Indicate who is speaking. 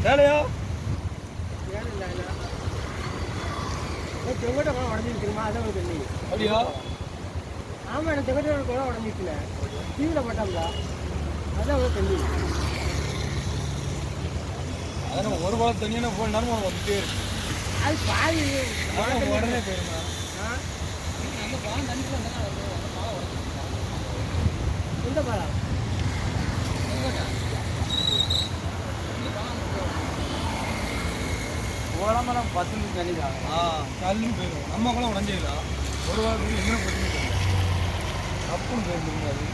Speaker 1: வேலையா
Speaker 2: செங்கோட்டை குளம் உடஞ்சிருக்குமா அதான் உங்களுக்கு தெரியல.
Speaker 1: அப்படியா?
Speaker 2: ஆமாம், எனக்கு செங்கோட்டை குளம் உடஞ்சிருக்குல டிவியில் போட்டோம்ல அதான் உங்களுக்கு தெரியும்.
Speaker 1: அதான் ஒரு குளம் தனியான போன நேரம் வந்துட்டே இருக்கு.
Speaker 2: அது பாதி
Speaker 1: உடனே போயிருமா?
Speaker 2: எந்த பாலம்?
Speaker 3: ஓலமெல்லாம் பசுன்னு நினைக்கிறாங்க.
Speaker 1: கல்லுன்னு போயிடும். நம்ம குளம் உடஞ்சிடலாம். ஒரு வாரத்துக்கு எங்கே போச்சுன்னு தெரியல. தப்புன்னு போயிருந்துருங்க அது.